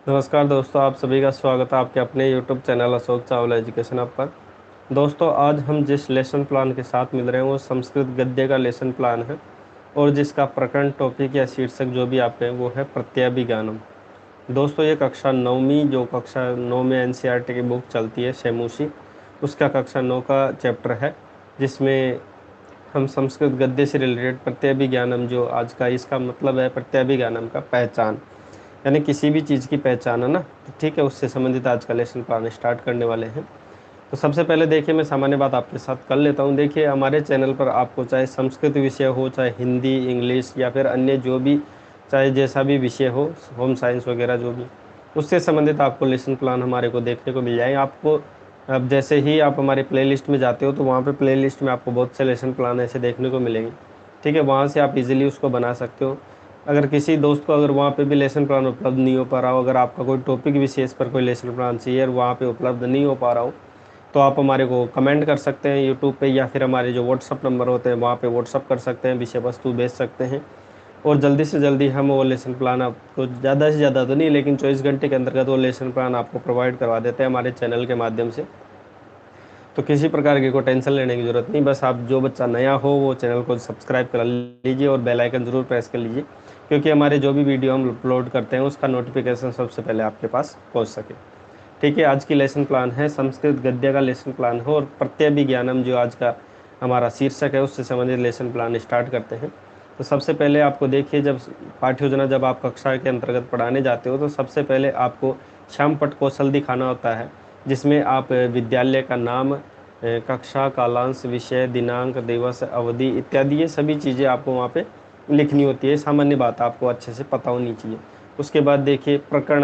नमस्कार दोस्तों, आप सभी का स्वागत है आपके अपने YouTube channel Ashok Chawla education app पर। दोस्तों, आज हम जिस लेसन प्लान के साथ मिल रहे हैं वो संस्कृत गद्य का लेसन प्लान है और जिसका प्रकरण, टॉपिक या शीर्षक जो भी आप हैं वो है प्रत्यभिज्ञानम। दोस्तों, ये कक्षा नौवीं, जो कक्षा 9 में एनसीईआरटी की बुक चलती है शैमूसी, उसका कक्षा 9 का चैप्टर है, जिसमें हम संस्कृत गद्य से रिलेटेड प्रत्यभिज्ञानम, जो आज का इसका मतलब है प्रत्यभिज्ञानम का पहचान, यानी किसी भी चीज़ की पहचान है ना, तो ठीक है, उससे संबंधित आज का लेसन प्लान स्टार्ट करने वाले हैं। तो सबसे पहले देखिए, मैं सामान्य बात आपके साथ कर लेता हूँ। देखिए, हमारे चैनल पर आपको चाहे संस्कृत विषय हो, चाहे हिंदी, इंग्लिश या फिर अन्य जो भी, चाहे जैसा भी विषय हो, होम साइंस वगैरह जो भी, उससे संबंधित आपको लेसन प्लान हमारे को देखने को मिल जाएंगे। आपको अब जैसे ही आप हमारे प्लेलिस्ट में जाते हो तो वहाँ पे प्लेलिस्ट में आपको बहुत से लेसन प्लान ऐसे देखने को मिलेंगे। ठीक है, वहाँ से आप इजीली उसको बना सकते हो। अगर किसी दोस्त को अगर वहाँ पे भी लेसन प्लान उपलब्ध नहीं हो पा रहा हो, अगर आपका कोई टॉपिक विशेष पर कोई लेसन प्लान चाहिए और वहाँ पे उपलब्ध नहीं हो पा रहा हो, तो आप हमारे को कमेंट कर सकते हैं यूट्यूब पे, या फिर हमारे जो व्हाट्सअप नंबर होते हैं वहाँ पे व्हाट्सअप कर सकते हैं, विषय वस्तु भेज सकते हैं और जल्दी से जल्दी हम वो लेसन प्लान आपको, ज़्यादा से ज़्यादा तो नहीं लेकिन 24 घंटे के अंतर्गत वो लेसन प्लान आपको प्रोवाइड करवा देते हैं हमारे चैनल के माध्यम से। तो किसी प्रकार की कोई टेंशन लेने की ज़रूरत नहीं, बस आप, जो बच्चा नया हो वो चैनल को सब्सक्राइब कर लीजिए और बेल आइकन ज़रूर प्रेस कर लीजिए, क्योंकि हमारे जो भी वीडियो हम अपलोड करते हैं उसका नोटिफिकेशन सबसे पहले आपके पास पहुंच सके। ठीक है, आज की लेसन प्लान है संस्कृत गद्य का लेसन प्लान हो और प्रत्यभिज्ञानम, जो आज का हमारा शीर्षक है, उससे संबंधित लेसन प्लान स्टार्ट करते हैं। तो सबसे पहले आपको देखिए, जब पाठ्य योजना जब आप कक्षा के अंतर्गत पढ़ाने जाते हो तो सबसे पहले आपको श्यामपट्ट कौशल दिखाना होता है, जिसमें आप विद्यालय का नाम, कक्षा, कालांश, विषय, दिनांक, दिवस, अवधि इत्यादि ये सभी चीज़ें आपको वहाँ पे लिखनी होती है। सामान्य बात आपको अच्छे से पता होनी चाहिए। उसके बाद देखिए, प्रकरण,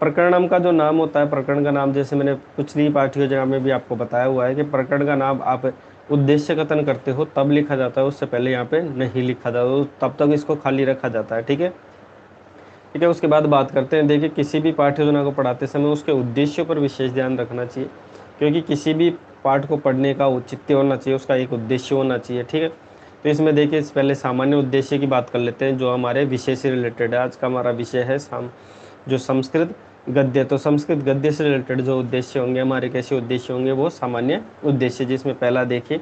प्रकरणम का जो नाम होता है, प्रकरण का नाम, जैसे मैंने पिछली पाठ्य योजना में भी आपको बताया हुआ है कि प्रकरण का नाम आप उद्देश्य कथन करते हो तब लिखा जाता है, उससे पहले यहाँ पे नहीं लिखा जाता, तो तब तक इसको खाली रखा जाता है। ठीक है, ठीक है। उसके बाद बात करते हैं, देखिए, किसी भी पाठ्य योजना को पढ़ाते समय उसके उद्देश्यों पर विशेष ध्यान रखना चाहिए, क्योंकि किसी भी पाठ को पढ़ने का औचित्य होना चाहिए, उसका एक उद्देश्य होना चाहिए। ठीक है, तो इसमें देखिए, इस पहले सामान्य उद्देश्य की बात कर लेते हैं, जो हमारे विषय से रिलेटेड है। आज का हमारा विषय है जो संस्कृत गद्य। तो संस्कृत गद्य से रिलेटेड जो उद्देश्य होंगे हमारे, कैसे उद्देश्य होंगे, वो सामान्य उद्देश्य, जिसमें पहला देखिए,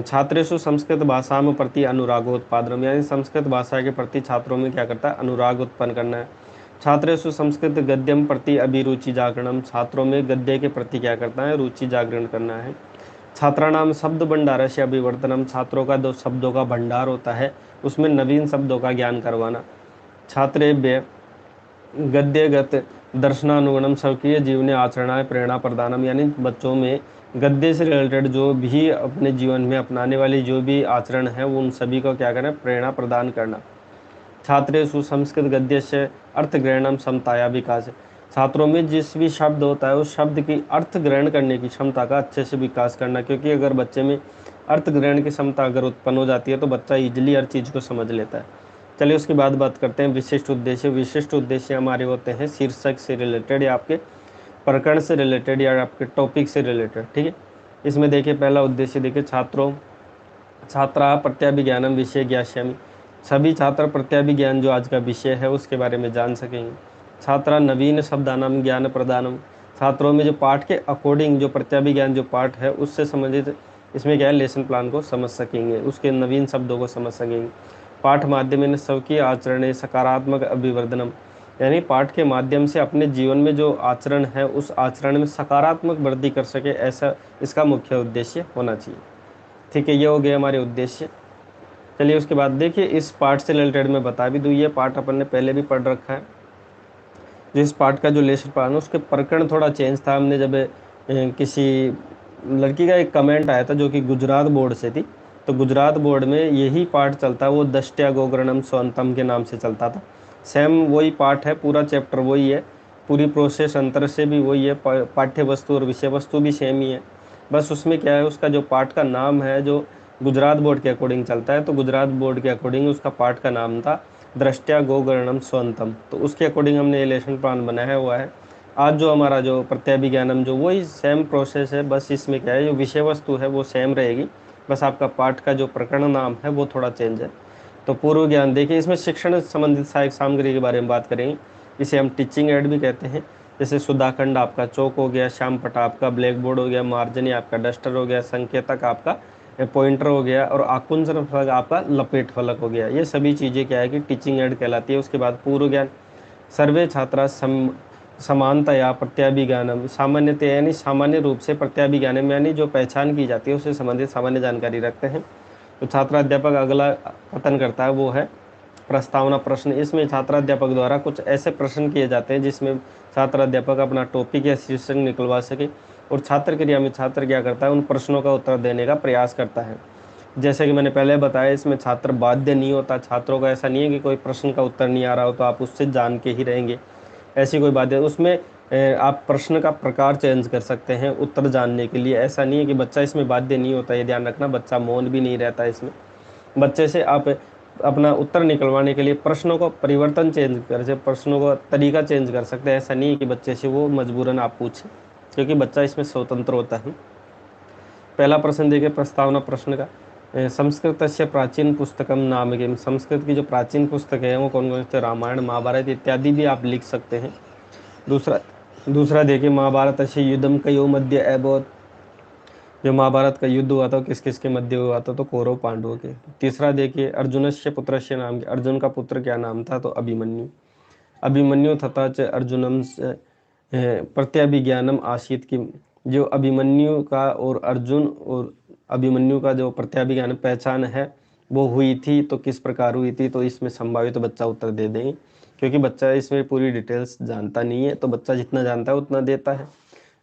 छात्रेषु संस्कृत भाषा में प्रति अनुरागोत्पादनम, यानी संस्कृत भाषा के प्रति छात्रों में क्या करता है, अनुराग उत्पन्न करना है। छात्रेषु संस्कृत गद्यम प्रति अभिरुचि जागरणम, छात्रों में गद्य के प्रति क्या करता है, रुचि जागरण करना है। छात्राणाम शब्द भंडार से अभिवर्तनम, छात्रों का जो शब्दों का भंडार होता है उसमें नवीन शब्दों का ज्ञान करवाना। छात्रेभ्य गद्यगत दर्शनानुगुणम स्वकीय जीवने आचरणाय प्रेरणा प्रदानम, यानी बच्चों में गद्य से रिलेटेड जो भी अपने जीवन में अपनाने वाली जो भी आचरण है वो उन सभी को क्या करना, प्रेरणा प्रदान करना। छात्रेषु संस्कृत गद्य से अर्थ ग्रहणम समताया विकास, छात्रों में जिस भी शब्द होता है उस शब्द की अर्थ ग्रहण करने की क्षमता का अच्छे से विकास करना, क्योंकि अगर बच्चे में अर्थ ग्रहण की क्षमता अगर उत्पन्न हो जाती है तो बच्चा इजिली हर चीज़ को समझ लेता है। चलिए, उसके बाद बात करते हैं विशिष्ट उद्देश्य। विशिष्ट उद्देश्य हमारे होते हैं शीर्षक से रिलेटेड, या आपके प्रकरण से रिलेटेड, या आपके टॉपिक से रिलेटेड। ठीक है, इसमें देखिए, पहला उद्देश्य देखिए, छात्रा प्रत्यभिज्ञानम विषय ज्ञास्यामि, सभी छात्र प्रत्यभिज्ञान जो आज का विषय है उसके बारे में जान सकेंगे। छात्रा नवीन शब्दानाम ज्ञान प्रदानम, छात्रों में जो पाठ के अकॉर्डिंग जो प्रत्यभिज्ञान जो पाठ है उससे संबंधित, इसमें क्या है, लेसन प्लान को समझ सकेंगे, उसके नवीन शब्दों को समझ सकेंगे। पाठ माध्यम सबकी आचरण सकारात्मक अभिवर्धनम, यानी पाठ के माध्यम से अपने जीवन में जो आचरण है उस आचरण में सकारात्मक वृद्धि कर सके, ऐसा इसका मुख्य उद्देश्य होना चाहिए। ठीक है, ये हो गए हमारे उद्देश्य। चलिए, उसके बाद देखिए, इस पार्ट से रिलेटेड मैं बता भी दूँ, ये पार्ट अपन ने पहले भी पढ़ रखा है। जो इस पार्ट का जो लेसन प्लान है उसके प्रकरण थोड़ा चेंज था। हमने जब किसी लड़की का एक कमेंट आया था जो कि गुजरात बोर्ड से थी, तो गुजरात बोर्ड में यही पार्ट चलता है, वो दष्ट्या गोकर्णम स्वंतम के नाम से चलता था। सेम वही पार्ट है, पूरा चैप्टर वही है, पूरी प्रोसेस अंतर से भी वही है, पाठ्य वस्तु और विषय वस्तु भी सेम ही है। बस उसमें क्या है, उसका जो पार्ट का नाम है जो गुजरात बोर्ड के अकॉर्डिंग चलता है, तो गुजरात बोर्ड के अकॉर्डिंग उसका पार्ट का नाम था दृष्टया गोगर्णम स्वंतम, तो उसके अकॉर्डिंग हमने ये लेसन प्लान बनाया हुआ है। आज जो हमारा जो प्रत्यभिज्ञानम, जो वही सेम प्रोसेस है, बस इसमें क्या है, जो विषय वस्तु है वो सेम रहेगी, बस आपका पाठ का जो प्रकरण नाम है वो थोड़ा चेंज है। तो पूर्व ज्ञान देखिए, इसमें शिक्षण संबंधित सहायक सामग्री के बारे में बात करेंगे। इसे हम टीचिंग एड भी कहते हैं। जैसे सुधाखंड आपका चौक हो गया, श्यामपट आपका ब्लैक बोर्ड हो गया, मार्जनी आपका डस्टर हो गया, संकेतक आपका पॉइंटर हो गया, और आकुंचन फलक आपका लपेट फलक हो गया। ये सभी चीज़ें क्या है कि टीचिंग एड कहलाती है। उसके बाद पूर्व ज्ञान, सर्वे छात्रा समानतया प्रत्याभिज्ञानम, सामान्यतः यानी सामान्य रूप से, प्रत्याभिज्ञानम यानी जो पहचान की जाती है उससे संबंधित सामान्य जानकारी रखते हैं। तो छात्राध्यापक अगला कथन करता है वो है प्रस्तावना प्रश्न। इसमें छात्राध्यापक द्वारा कुछ ऐसे प्रश्न किए जाते हैं जिसमें छात्राध्यापक अपना टॉपिक या शीर्षक निकलवा सके, और छात्र क्रिया में छात्र क्या करता है, उन प्रश्नों का उत्तर देने का प्रयास करता है। जैसे कि मैंने पहले बताया, इसमें छात्र बाध्य नहीं होता। छात्रों का ऐसा नहीं है कि कोई प्रश्न का उत्तर नहीं आ रहा हो तो आप उससे जान के ही रहेंगे, ऐसी कोई बात है उसमें। आप प्रश्न का प्रकार चेंज कर सकते हैं उत्तर जानने के लिए। ऐसा नहीं है कि बच्चा इसमें बाध्य नहीं होता, ये ध्यान रखना। बच्चा मौन भी नहीं रहता इसमें। बच्चे से आप अपना उत्तर निकलवाने के लिए प्रश्नों को परिवर्तन चेंज कर, प्रश्नों का तरीका चेंज कर सकते हैं। ऐसा नहीं है कि बच्चे से वो मजबूरन आप पूछें, क्योंकि बच्चा इसमें स्वतंत्र होता है। पहला प्रश्न देखिए प्रस्तावना प्रश्न का, संस्कृत से प्राचीन पुस्तकम नाम के, संस्कृत की जो प्राचीन पुस्तक है वो कौन कौन से, रामायण महाभारत इत्यादि भी आप लिख सकते हैं। दूसरा दूसरा देखिए महाभारत से युद्धम कयो मध्य अभवत, जो महाभारत का युद्ध हुआ था किस किस के मध्य हुआ था, तो कौरव पांडवों के। तीसरा देखिए अर्जुनस्य पुत्रस्य नाम के, अर्जुन का पुत्र क्या नाम था, तो अभिमन्यु। अभिमन्यु तथा च अर्जुनम प्रत्याभिज्ञानम आसीत की, जो अभिमन्यु का और अर्जुन और अभिमन्यु का जो प्रत्याभिज्ञान पहचान है वो हुई थी, तो किस प्रकार हुई थी, तो इसमें संभावित तो बच्चा उत्तर दे देंगे, क्योंकि बच्चा इसमें पूरी डिटेल्स जानता नहीं है। तो बच्चा जितना जानता है उतना देता है।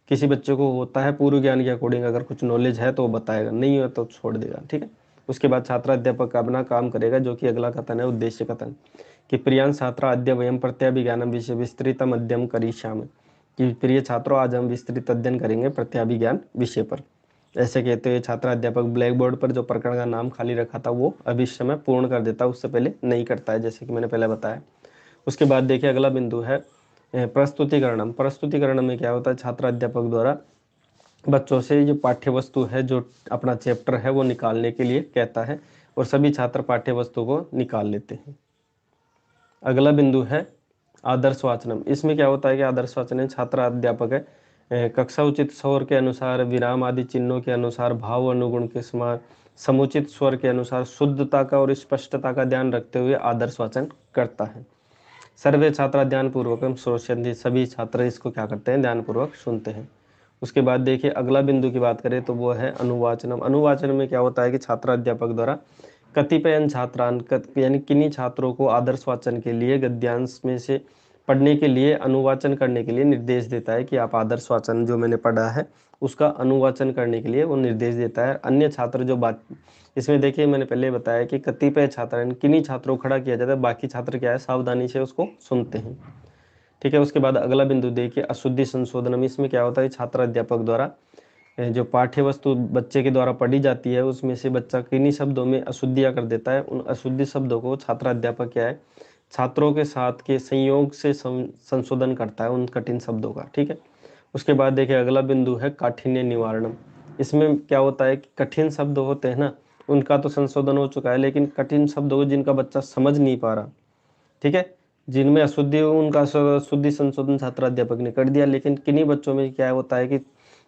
किसी बच्चे को होता है पूर्व ज्ञान के अकॉर्डिंग, अगर कुछ नॉलेज है तो वो बताएगा, नहीं हो तो छोड़ देगा, ठीक है। उसके बाद छात्र अध्यापक अपना काम करेगा, जो कि अगला कथन है उद्देश्य कथन, कि प्रियांश छात्रा अद्य वयम प्रत्याभिज्ञानम विषय विस्तृतम अध्ययन करिष्यामि, कि प्रिय छात्रों आज हम विस्तृत अध्ययन करेंगे प्रत्याभिज्ञान विषय पर। ऐसे कहते हुए छात्र अध्यापक ब्लैक बोर्ड पर जो प्रकरण का नाम खाली रखा था वो अभी समय पूर्ण कर देता है, उससे पहले नहीं करता है, जैसे कि मैंने पहले बताया। उसके बाद देखिए अगला बिंदु है प्रस्तुतिकरणम। प्रस्तुतिकरण में क्या होता है, छात्र अध्यापक द्वारा बच्चों से जो पाठ्य वस्तु है, जो अपना चैप्टर है वो निकालने के लिए कहता है, और सभी छात्र पाठ्य वस्तु को निकाल लेते हैं। अगला बिंदु है आदर्श वाचनम। इसमें क्या होता है कि आदर्श वाचन छात्र अध्यापक है कक्षा उचित स्वर के अनुसार, विराम आदि चिन्हों के अनुसार, भाव अनुगुण के समान, समुचित स्वर के अनुसार, शुद्धता का और स्पष्टता का ध्यान रखते हुए आदर्श वाचन करता है। सर्वे छात्रा ध्यान पूर्वक श्रोष्यन्ति, सभी छात्र इसको क्या करते हैं, ध्यान पूर्वक सुनते हैं। उसके बाद देखिए अगला बिंदु की बात करें तो वो है अनुवाचनम। अनुवाचन में क्या होता है कि छात्र अध्यापक द्वारा कतिपय छात्रान यानी किन्हीं छात्रों को आदर्श वाचन के लिए गद्यांश में से पढ़ने के लिए अनुवाचन करने के लिए निर्देश देता है, कि आप आदर्श वाचन जो मैंने पढ़ा है उसका अनुवाचन करने के लिए वो निर्देश देता है। अन्य छात्र जो बात, इसमें देखिए मैंने पहले बताया कि कतिपय छात्र किन्हीं छात्रों को खड़ा किया जाता है, बाकी छात्र क्या है सावधानी से उसको सुनते हैं, ठीक है। उसके बाद अगला बिंदु देखिए अशुद्धि संशोधन। इसमें क्या होता है, छात्र अध्यापक द्वारा जो पाठ्य वस्तु बच्चे के द्वारा पढ़ी जाती है उसमें से बच्चा किन्हीं शब्दों में अशुद्धियाँ कर देता है, उन अशुद्धि शब्दों को छात्र अध्यापक क्या है छात्रों के साथ के संयोग से संशोधन करता है उन कठिन शब्दों का, ठीक है। उसके बाद देखिए अगला बिंदु है काठिन्य निवारणम। इसमें क्या होता है कि कठिन शब्द होते हैं ना, उनका तो संशोधन हो चुका है, लेकिन कठिन शब्द हो जिनका बच्चा समझ नहीं पा रहा, ठीक है, जिनमें अशुद्धि हो उनका शुद्धि संशोधन छात्र अध्यापक ने कर दिया। लेकिन किन्हीं बच्चों में क्या होता है कि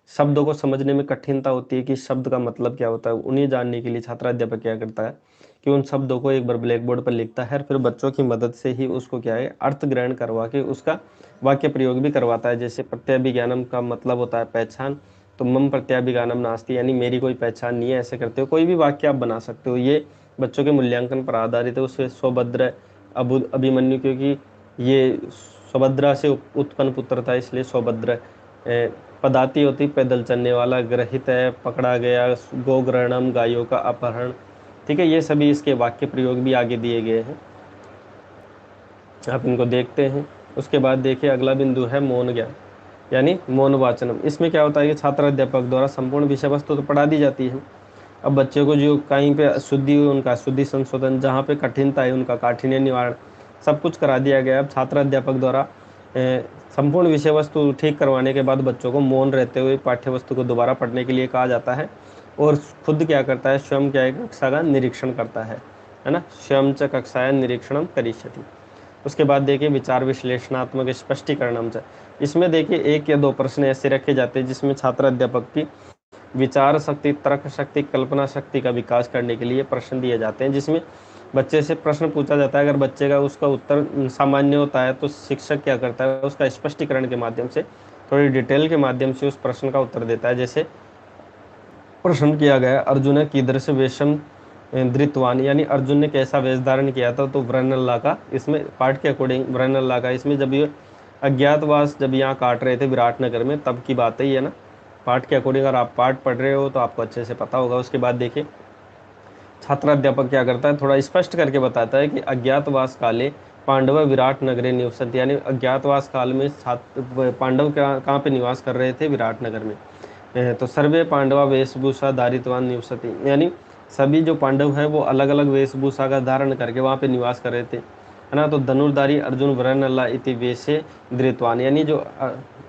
शब्दों को समझने में कठिनता होती है कि शब्द का मतलब क्या होता है, उन्हें जानने के लिए छात्र अध्यापक क्या करता है कि उन शब्दों को एक बार ब्लैक बोर्ड पर लिखता है, और फिर बच्चों की मदद से ही उसको क्या है अर्थ ग्रहण करवा के उसका वाक्य प्रयोग भी करवाता है। जैसे प्रत्यभिज्ञानम का मतलब होता है पहचान, तो मम प्रत्यभिज्ञानम नास्ति, यानी मेरी कोई पहचान नहीं है, ऐसे करते हो कोई भी वाक्य आप बना सकते हो। ये बच्चों के मूल्यांकन पर आधारित है। उससे सौभद्र अभिमन्यु, क्योंकि ये सुभद्रा से उत्पन्न पुत्र था इसलिए सौभद्र। पदाती होती पैदल चलने वाला, ग्रहित है पकड़ा गया, गोग्रहणम गायों का अपहरण, ठीक है। ये सभी इसके वाक्य प्रयोग भी आगे दिए गए हैं, आप इनको देखते हैं। उसके बाद देखिए अगला बिंदु है मौन ज्ञान यानी मौन वाचनम। इसमें क्या होता है कि छात्र अध्यापक द्वारा संपूर्ण विषय वस्तु तो पढ़ा दी जाती है, अब बच्चे को जो कहीं पे अशुद्धि हुई उनका शुद्धि संशोधन, जहाँ पे कठिनता है उनका काठिन्य निवारण, सब कुछ करा दिया गया। अब छात्र अध्यापक द्वारा संपूर्ण विषय वस्तु ठीक करवाने के बाद बच्चों को मौन रहते हुए पाठ्य वस्तु को दोबारा पढ़ने के लिए कहा जाता है, और खुद क्या करता है स्वयं क्या है कक्षा का निरीक्षण करता है ना, स्वयं च कक्षाया निरीक्षणम करिष्यति। उसके बाद देखिए विचार विश्लेषणात्मक स्पष्टीकरण अंश। इसमें देखिए 1 या 2 प्रश्न ऐसे रखे जाते हैं जिसमें छात्र अध्यापक की विचार शक्ति, तर्क शक्ति, कल्पना शक्ति का विकास करने के लिए प्रश्न दिए जाते हैं, जिसमें बच्चे से प्रश्न पूछा जाता है। अगर बच्चे का उसका उत्तर सामान्य होता है तो शिक्षक क्या करता है, उसका स्पष्टीकरण के माध्यम से, थोड़ी डिटेल के माध्यम से उस प्रश्न का उत्तर देता है। जैसे प्रश्न किया गया, अर्जुन कीदृश वेशम धृतवान, यानी अर्जुन ने कैसा वेश धारण किया था, तो वृषणल्ला का, इसमें पाठ के अकॉर्डिंग वृषणल्ला का, इसमें जब ये अज्ञातवास जब यहाँ काट रहे थे विराटनगर में, तब की बात है ये ना, पाठ के अकॉर्डिंग अगर आप पाठ पढ़ रहे हो तो आपको अच्छे से पता होगा। उसके बाद देखिए छात्र अध्यापक क्या करता है, थोड़ा स्पष्ट करके बताता है कि अज्ञातवास काले पांडव विराट नगरे निवसन्ति, यानी अज्ञातवास काल में छात्र पांडव कहाँ पे निवास कर रहे थे, विराट नगर में। तो सर्वे पांडवा वेशभूषा धारितवान निवसति, यानी सभी जो पांडव है वो अलग अलग वेशभूषा का धारण करके वहाँ पे निवास कर रहे थे, है ना। तो धनुर्धारी अर्जुन वृषणल्ला इति वेशे धृतवान, यानी जो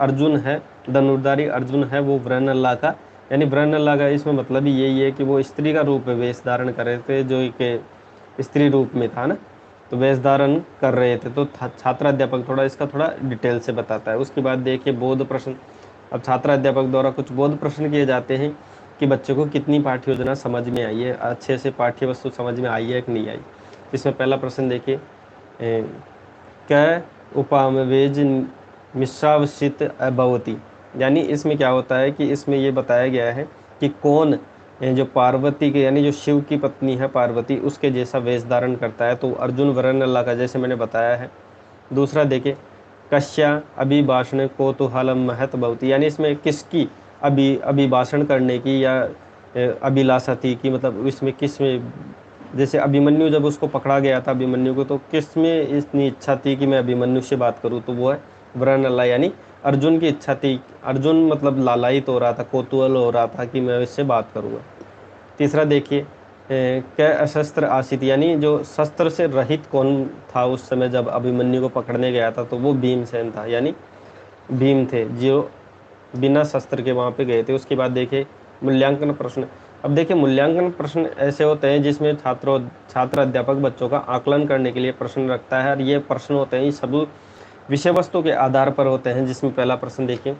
अर्जुन है, धनुर्धारी अर्जुन है, वो वृषणल्ला का, यानी वृषणल्ला का इसमें मतलब ही यही है कि वो स्त्री का रूप में वेश धारण कर रहे थे, जो एक स्त्री रूप में था ना, तो वेश धारण कर रहे थे। तो छात्र अध्यापक थोड़ा इसका थोड़ा डिटेल से बताता है। उसके बाद देखिए बोध प्रश्न। अब छात्र अध्यापक द्वारा कुछ बोध प्रश्न किए जाते हैं कि बच्चे को कितनी पाठ्य योजना समझ में आई है, अच्छे से पाठ्य वस्तु समझ में आई है कि नहीं आई। इसमें पहला प्रश्न देखिए, क उपामवेज मिश्रावशित अभवती, यानी इसमें क्या होता है कि इसमें ये बताया गया है कि कौन जो पार्वती के, यानी जो शिव की पत्नी है पार्वती, उसके जैसा वेश धारण करता है, तो अर्जुन वृषणल्ला का, जैसे मैंने बताया है। दूसरा देखिए, कश्या अभिभाषण कौतूहलम महत भवती, यानी इसमें किसकी अभिभाषण करने की या अभिलाषा थी, कि मतलब इसमें किस में, जैसे अभिमन्यु जब उसको पकड़ा गया था अभिमन्यु को, तो किस में इतनी इच्छा थी कि मैं अभिमन्यु से बात करूं, तो वो है वृषणल्ला, यानी अर्जुन की इच्छा थी। अर्जुन मतलब लालायित हो रहा था, कौतूहल हो रहा था कि मैं इससे बात करूंगा। तीसरा देखिए, कै अशस्त्र आशित, यानी जो शस्त्र से रहित कौन था उस समय जब अभिमन्यु को पकड़ने गया था, तो वो भीमसेन था, यानी भीम थे जो बिना शस्त्र के वहाँ पे गए थे। उसके बाद देखिए मूल्यांकन प्रश्न। अब देखिए मूल्यांकन प्रश्न ऐसे होते हैं जिसमें छात्र अध्यापक बच्चों का आकलन करने के लिए प्रश्न रखता है, और ये प्रश्न होते हैं सभी विषय वस्तु के आधार पर होते हैं। जिसमें पहला प्रश्न देखिए,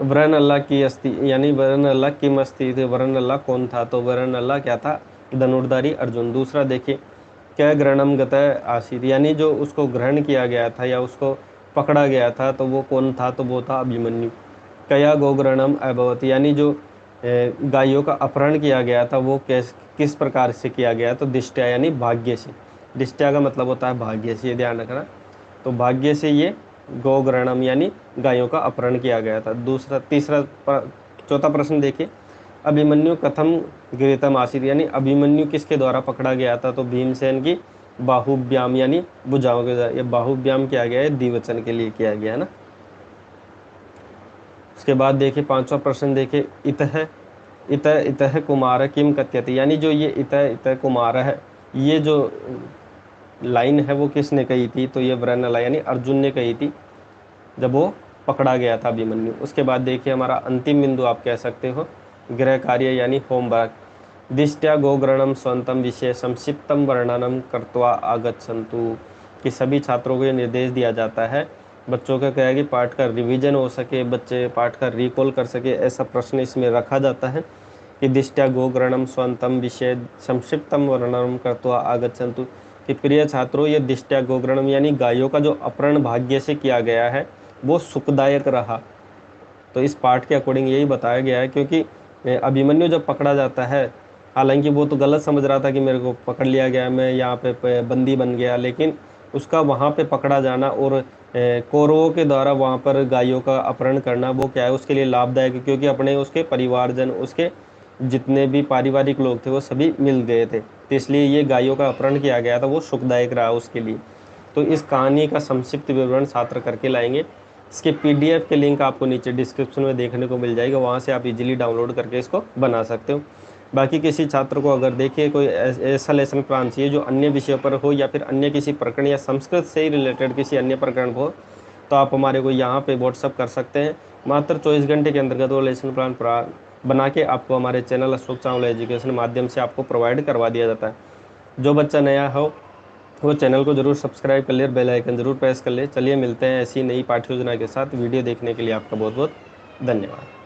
वृषणल्ला की अस्ति, यानी वृषणल्ला किम अस्ति, वृषणल्ला कौन था, तो वृषणल्ला क्या था, धनुर्धारी अर्जुन। दूसरा देखिए, क्या ग्रहणम गतः आसीत, यानी जो उसको ग्रहण किया गया था या उसको पकड़ा गया था, तो वो कौन था, तो वो था अभिमन्यु। कया गोग्रहणम अभवत, यानी जो गायों का अपहरण किया गया था वो किस प्रकार से किया गया, तो दिष्टया, यानी भाग्य से। दिष्टया का मतलब होता है भाग्य से, ये ध्यान रखना। तो भाग्य से ये गोग्रहणम, यानी गायों का अपहरण किया गया था। चौथा प्रश्न देखिए, अभिमन्यु कथम गृहीतम आसीत, यानी अभिमन्यु किसके द्वारा पकड़ा गया था, तो भीमसेन की बाहुव्याम, यानी भुजाओं के द्वारा। ये बाहुव्याम किया गया है, द्विवचन के लिए किया गया है ना। उसके बाद देखिए पांचवा प्रश्न देखिए, इतः इतः इतः कुमार किम कथ्यते, यानी जो ये इतः इतः कुमार है, ये जो लाइन है वो किसने कही थी, तो ये वृषणल्ला यानी अर्जुन ने कही थी जब वो पकड़ा गया था अभिमन्यु। उसके बाद देखिए हमारा अंतिम बिंदु आप कह सकते हो गृह कार्य यानी होमवर्क। दिष्ट्या गोग्रहणम स्वंतम विषय संक्षिप्तम वर्णनम कर्त्वा आगच्छन्तु, कि सभी छात्रों को ये निर्देश दिया जाता है, बच्चों का क्या है कि पाठ का रिवीजन हो सके, बच्चे पाठ का रिकॉल कर सके, ऐसा प्रश्न इसमें रखा जाता है कि दिष्ट्या गोग्रहणम स्वंतम विषय संक्षिप्तम वर्णनम कर्त्वा आगच्छन्तु, कि प्रिय छात्रों ये दिष्ट्या गोग्रहणम यानी गायों का जो अपहरण भाग्य से किया गया है वो सुखदायक रहा। तो इस पाठ के अकॉर्डिंग यही बताया गया है, क्योंकि अभिमन्यु जब पकड़ा जाता है, हालांकि वो तो गलत समझ रहा था कि मेरे को पकड़ लिया गया, मैं यहाँ पे बंदी बन गया, लेकिन उसका वहाँ पे पकड़ा जाना और कौरवों के द्वारा वहाँ पर गायों का अपहरण करना वो क्या है उसके लिए लाभदायक है, क्योंकि अपने उसके परिवारजन, उसके जितने भी पारिवारिक लोग थे वो सभी मिल गए थे, तो इसलिए ये गायों का अपहरण किया गया था वो सुखदायक रहा उसके लिए। तो इस कहानी का संक्षिप्त विवरण छात्र करके लाएंगे। इसके पीडीएफ के लिंक आपको नीचे डिस्क्रिप्शन में देखने को मिल जाएगा, वहाँ से आप इजीली डाउनलोड करके इसको बना सकते हो। बाकी किसी छात्र को अगर देखिए कोई ऐसा लेसन प्लान चाहिए जो अन्य विषयों पर हो या फिर अन्य किसी प्रकरण या संस्कृत से ही रिलेटेड किसी अन्य प्रकरण हो, तो आप हमारे को यहाँ पे व्हाट्सअप कर सकते हैं। मात्र 24 घंटे के अंतर्गत वो लेसन प्लान बना के आपको हमारे चैनल अशोक चावला एजुकेशन माध्यम से आपको प्रोवाइड करवा दिया जाता है। जो बच्चा नया हो वो चैनल को जरूर सब्सक्राइब कर ले और बेल आइकन जरूर प्रेस कर ले। चलिए मिलते हैं ऐसी नई पाठ्य योजना के साथ। वीडियो देखने के लिए आपका बहुत बहुत धन्यवाद।